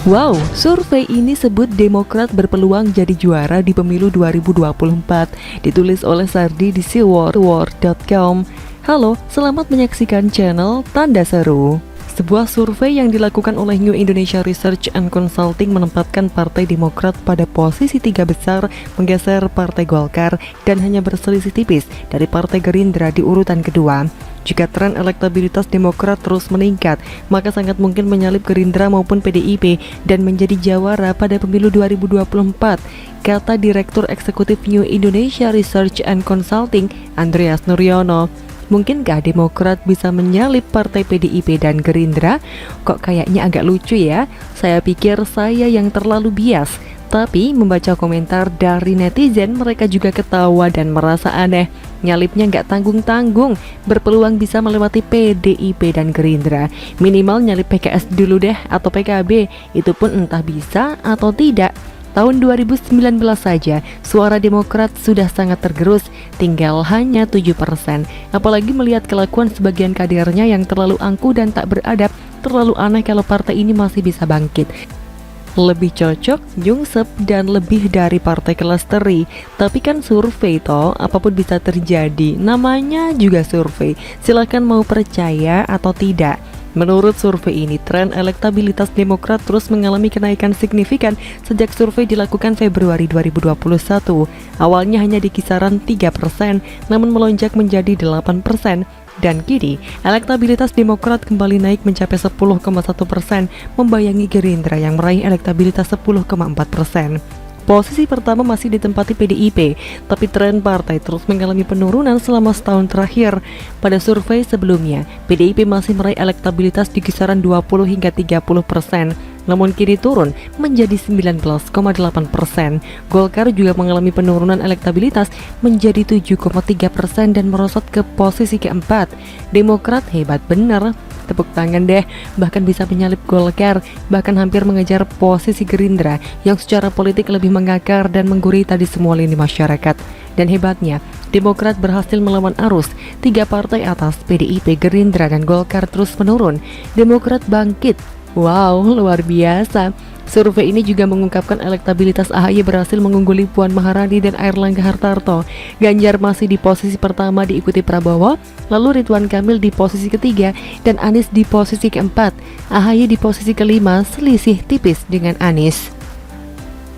Wow, survei ini sebut Demokrat berpeluang jadi juara di pemilu 2024. Ditulis oleh Sardi di seword.com. Halo, selamat menyaksikan channel Tanda Seru. Sebuah survei yang dilakukan oleh New Indonesia Research and Consulting menempatkan Partai Demokrat pada posisi 3 besar, menggeser Partai Golkar, dan hanya berselisih tipis dari Partai Gerindra di urutan kedua. Jika tren elektabilitas Demokrat terus meningkat, maka sangat mungkin menyalip Gerindra maupun PDIP dan menjadi jawara pada pemilu 2024, kata Direktur Eksekutif New Indonesia Research and Consulting, Andreas Nuryono. Mungkinkah Demokrat bisa menyalip partai PDIP dan Gerindra? Kok kayaknya agak lucu ya? Saya pikir saya yang terlalu bias. Tapi membaca komentar dari netizen, mereka juga ketawa dan merasa aneh. Nyalipnya nggak tanggung-tanggung, berpeluang bisa melewati PDIP dan Gerindra. Minimal nyalip PKS dulu deh atau PKB, itu pun entah bisa atau tidak. Tahun 2019 saja, suara Demokrat sudah sangat tergerus, tinggal hanya 7%. Apalagi melihat kelakuan sebagian kadernya yang terlalu angkuh dan tak beradab, terlalu aneh kalau partai ini masih bisa bangkit. Lebih cocok, nyungsep, dan lebih dari partai kelas teri. Tapi kan survei toh, apapun bisa terjadi. Namanya juga survei, silakan mau percaya atau tidak. Menurut survei ini, tren elektabilitas Demokrat terus mengalami kenaikan signifikan sejak survei dilakukan Februari 2021. Awalnya hanya di kisaran 3%, namun melonjak menjadi 8%. Dan kini, elektabilitas Demokrat kembali naik mencapai 10,1%, membayangi Gerindra yang meraih elektabilitas 10,4%. Posisi pertama masih ditempati PDIP, tapi tren partai terus mengalami penurunan selama setahun terakhir. Pada survei sebelumnya, PDIP masih meraih elektabilitas di kisaran 20 hingga 30%. Namun kini turun menjadi 19,8%. Golkar juga mengalami penurunan elektabilitas menjadi 7,3% dan merosot ke posisi keempat. Demokrat hebat bener, tepuk tangan deh, bahkan bisa menyalip Golkar, bahkan hampir mengejar posisi Gerindra yang secara politik lebih mengakar dan menggurita di semua lini masyarakat. Dan hebatnya, Demokrat berhasil melawan arus. 3 partai atas, PDIP, Gerindra, dan Golkar terus menurun. Demokrat bangkit. Wow, luar biasa. Survei ini juga mengungkapkan elektabilitas AHY berhasil mengungguli Puan Maharani dan Airlangga Hartarto. Ganjar masih di posisi pertama diikuti Prabowo, lalu Ridwan Kamil di posisi ketiga dan Anies di posisi keempat. AHY di posisi kelima, selisih tipis dengan Anies.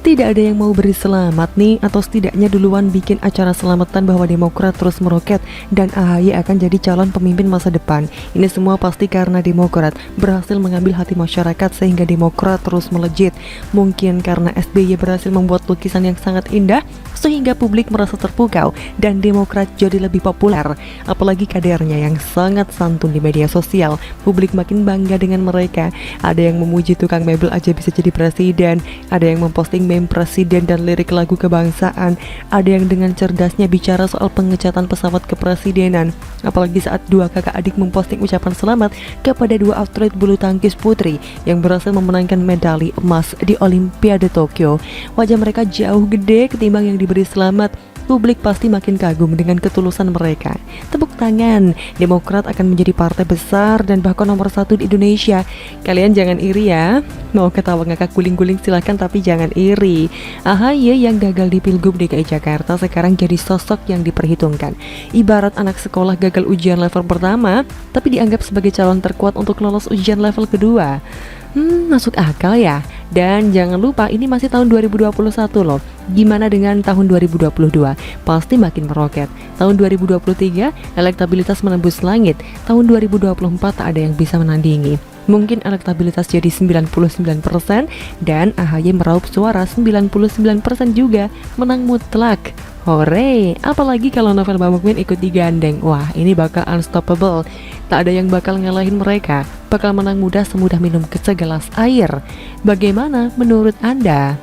Tidak ada yang mau beri selamat nih, atau setidaknya duluan bikin acara selamatan bahwa Demokrat terus meroket dan AHY akan jadi calon pemimpin masa depan. Ini semua pasti karena Demokrat berhasil mengambil hati masyarakat sehingga Demokrat terus melejit. Mungkin karena SBY berhasil membuat lukisan yang sangat indah sehingga publik merasa terpukau dan Demokrat jadi lebih populer. Apalagi kadernya yang sangat santun di media sosial, publik makin bangga dengan mereka. Ada yang memuji tukang mebel aja bisa jadi presiden, ada yang memposting meme presiden dan lirik lagu kebangsaan, ada yang dengan cerdasnya bicara soal pengecatan pesawat kepresidenan. Apalagi saat 2 kakak adik memposting ucapan selamat kepada 2 atlet bulu tangkis putri yang berhasil memenangkan medali emas di Olimpiade Tokyo. Wajah mereka jauh gede ketimbang yang diberi selamat. Publik pasti makin kagum dengan ketulusan mereka. Tepuk tangan, Demokrat akan menjadi partai besar dan bahkan nomor 1 di Indonesia. Kalian jangan iri ya. Mau ketawa ngakak guling-guling silahkan, tapi jangan iri. AHY yang gagal di Pilgub DKI Jakarta sekarang jadi sosok yang diperhitungkan. Ibarat anak sekolah gagal ujian level pertama, tapi dianggap sebagai calon terkuat untuk lolos ujian level kedua. Masuk akal ya. Dan jangan lupa ini masih tahun 2021 loh. Gimana dengan tahun 2022? Pasti makin meroket. Tahun 2023 elektabilitas menembus langit. Tahun 2024 tak ada yang bisa menandingi. Mungkin elektabilitas jadi 99% dan AHY meraup suara 99% juga, menang mutlak. Hore, apalagi kalau Novel Bamukmin ikut digandeng. Wah, ini bakal unstoppable. Tak ada yang bakal ngalahin mereka. Bakal menang mudah semudah minum segelas air. Bagaimana menurut Anda?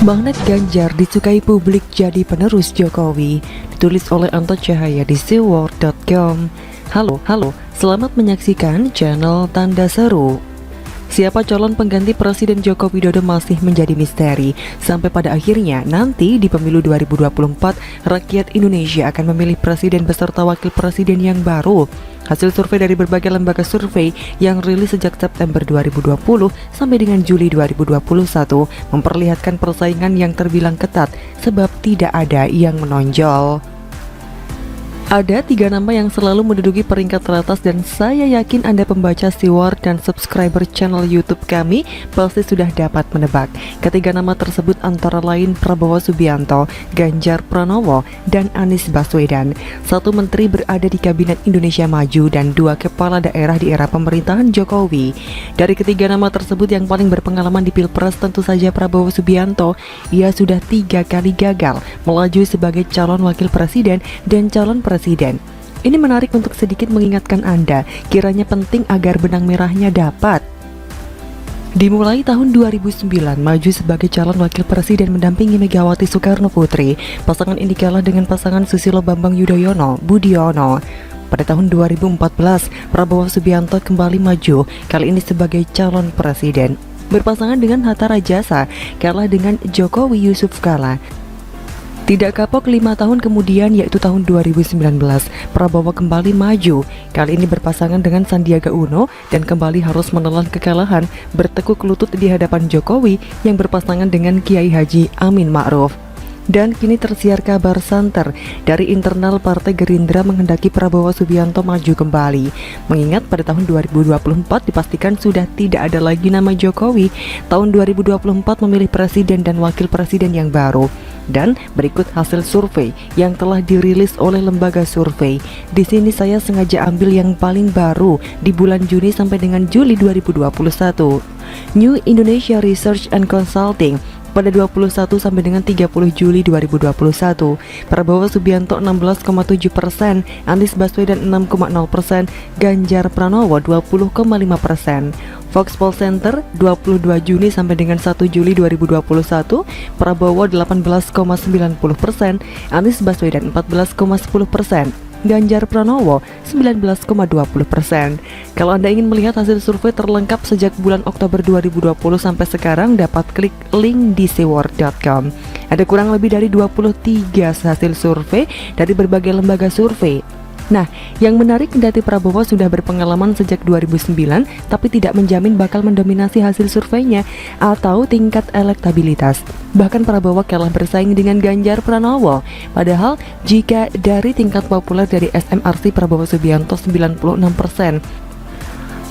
Magnet Ganjar disukai publik jadi penerus Jokowi. Ditulis oleh Anto Cahaya di seword.com. Halo, selamat menyaksikan channel Tanda Seru. Siapa calon pengganti Presiden Joko Widodo masih menjadi misteri. Sampai pada akhirnya nanti di pemilu 2024, rakyat Indonesia akan memilih presiden beserta wakil presiden yang baru. Hasil survei dari berbagai lembaga survei yang rilis sejak September 2020 sampai dengan Juli 2021 memperlihatkan persaingan yang terbilang ketat sebab tidak ada yang menonjol. Ada 3 nama yang selalu menduduki peringkat teratas dan saya yakin Anda pembaca Steward dan subscriber channel YouTube kami pasti sudah dapat menebak. Ketiga nama tersebut antara lain Prabowo Subianto, Ganjar Pranowo, dan Anies Baswedan. 1 menteri berada di Kabinet Indonesia Maju dan 2 kepala daerah di era pemerintahan Jokowi. Dari ketiga nama tersebut yang paling berpengalaman di Pilpres tentu saja Prabowo Subianto. Ia sudah 3 kali gagal melaju sebagai calon wakil presiden dan calon presiden. Ini menarik untuk sedikit mengingatkan Anda, kiranya penting agar benang merahnya dapat. Dimulai tahun 2009, maju sebagai calon wakil presiden mendampingi Megawati Soekarno Putri. Pasangan ini kalah dengan pasangan Susilo Bambang Yudhoyono, Budiono. Pada tahun 2014, Prabowo Subianto kembali maju, kali ini sebagai calon presiden. Berpasangan dengan Hatta Rajasa, kalah dengan Jokowi Yusuf Kala. Tidak kapok 5 tahun kemudian, yaitu tahun 2019, Prabowo kembali maju. Kali ini berpasangan dengan Sandiaga Uno dan kembali harus menelan kekalahan, bertekuk lutut di hadapan Jokowi yang berpasangan dengan Kiai Haji Amin Ma'ruf. Dan kini tersiar kabar santer dari internal Partai Gerindra menghendaki Prabowo Subianto maju kembali. Mengingat pada tahun 2024 dipastikan sudah tidak ada lagi nama Jokowi. Tahun 2024 memilih presiden dan wakil presiden yang baru. Dan berikut hasil survei yang telah dirilis oleh lembaga survei. Di sini saya sengaja ambil yang paling baru di bulan Juni sampai dengan Juli 2021. New Indonesia Research and Consulting pada 21 sampai dengan 30 Juli 2021, Prabowo Subianto 16,7%, Anies Baswedan 6,0%, Ganjar Pranowo 20,5%. Foxpol Center 22 Juni sampai dengan 1 Juli 2021, Prabowo 18,90%, Anies Baswedan 14,10%. Ganjar Pranowo 19,20%. Kalau Anda ingin melihat hasil survei terlengkap sejak bulan Oktober 2020 sampai sekarang, dapat klik link di steward.com. Ada kurang lebih dari 23 hasil survei dari berbagai lembaga survei. Nah, yang menarik kendati Prabowo sudah berpengalaman sejak 2009, tapi tidak menjamin bakal mendominasi hasil surveinya atau tingkat elektabilitas. Bahkan Prabowo kalah bersaing dengan Ganjar Pranowo. Padahal jika dari tingkat populer dari SMRC Prabowo Subianto 96%.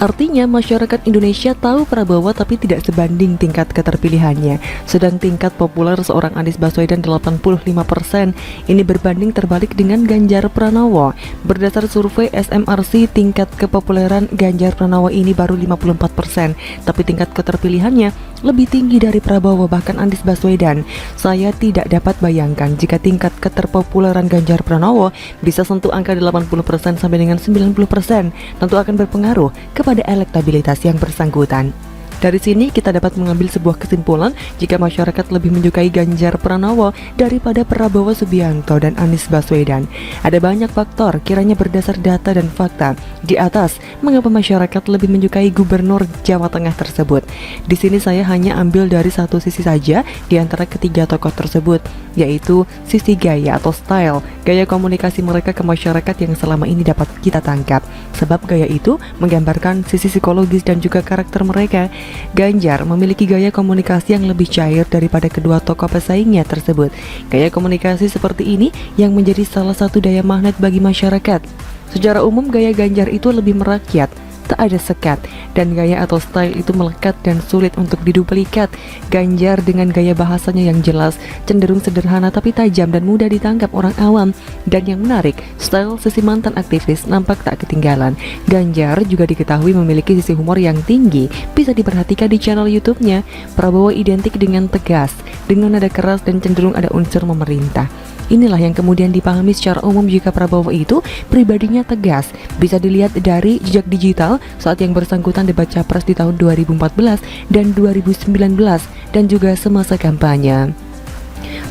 Artinya masyarakat Indonesia tahu Prabowo tapi tidak sebanding tingkat keterpilihannya. Sedang tingkat populer seorang Anies Baswedan 85%. Ini berbanding terbalik dengan Ganjar Pranowo. Berdasar survei SMRC, tingkat kepopuleran Ganjar Pranowo ini baru 54%, tapi tingkat keterpilihannya lebih tinggi dari Prabowo bahkan Anies Baswedan. Saya tidak dapat bayangkan jika tingkat keterpopuleran Ganjar Pranowo bisa sentuh angka 80% sampai dengan 90%, tentu akan berpengaruh kepada elektabilitas yang bersangkutan. Dari sini kita dapat mengambil sebuah kesimpulan jika masyarakat lebih menyukai Ganjar Pranowo daripada Prabowo Subianto dan Anies Baswedan. Ada banyak faktor kiranya berdasar data dan fakta di atas mengapa masyarakat lebih menyukai Gubernur Jawa Tengah tersebut. Di sini saya hanya ambil dari satu sisi saja di antara ketiga tokoh tersebut, yaitu sisi gaya atau style, gaya komunikasi mereka ke masyarakat yang selama ini dapat kita tangkap. Sebab gaya itu menggambarkan sisi psikologis dan juga karakter mereka. Ganjar memiliki gaya komunikasi yang lebih cair daripada kedua tokoh pesaingnya tersebut. Gaya komunikasi seperti ini yang menjadi salah satu daya magnet bagi masyarakat. Secara umum gaya Ganjar itu lebih merakyat, tak ada sekat, dan gaya atau style itu melekat dan sulit untuk diduplikat. Ganjar dengan gaya bahasanya yang jelas, cenderung sederhana tapi tajam dan mudah ditangkap orang awam. Dan yang menarik, style sisi mantan aktivis nampak tak ketinggalan. Ganjar juga diketahui memiliki sisi humor yang tinggi, bisa diperhatikan di channel YouTube-nya. Prabowo identik dengan tegas, dengan nada keras dan cenderung ada unsur memerintah. Inilah yang kemudian dipahami secara umum jika Prabowo itu pribadinya tegas. Bisa dilihat dari jejak digital saat yang bersangkutan debat capres di tahun 2014 dan 2019 dan juga semasa kampanye.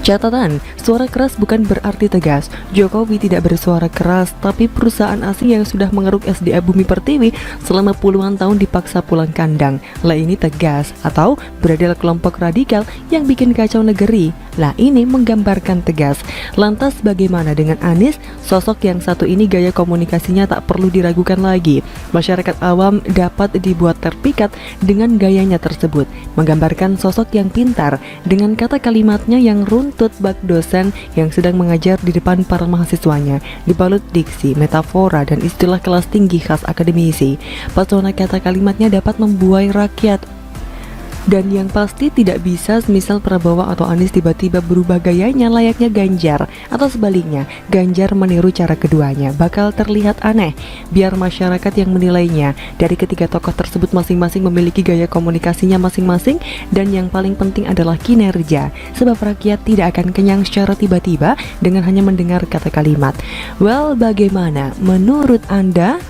Catatan, suara keras bukan berarti tegas. Jokowi tidak bersuara keras, tapi perusahaan asing yang sudah mengeruk SDA Bumi Pertiwi selama puluhan tahun dipaksa pulang kandang. Lah ini tegas, atau berada kelompok radikal yang bikin kacau negeri. Lah ini menggambarkan tegas. Lantas bagaimana dengan Anies? Sosok yang satu ini gaya komunikasinya tak perlu diragukan lagi. Masyarakat awam dapat dibuat terpikat dengan gayanya tersebut. Menggambarkan sosok yang pintar dengan kata kalimatnya yang runtut bak dosen yang sedang mengajar di depan para mahasiswanya, dibalut diksi, metafora, dan istilah kelas tinggi khas akademisi. Pesona kata kalimatnya dapat membuai rakyat. Dan yang pasti tidak bisa semisal Prabowo atau Anies tiba-tiba berubah gayanya layaknya Ganjar, atau sebaliknya Ganjar meniru cara keduanya, bakal terlihat aneh. Biar masyarakat yang menilainya. Dari ketiga tokoh tersebut masing-masing memiliki gaya komunikasinya masing-masing, dan yang paling penting adalah kinerja, sebab rakyat tidak akan kenyang secara tiba-tiba dengan hanya mendengar kata kalimat. Well, bagaimana menurut Anda?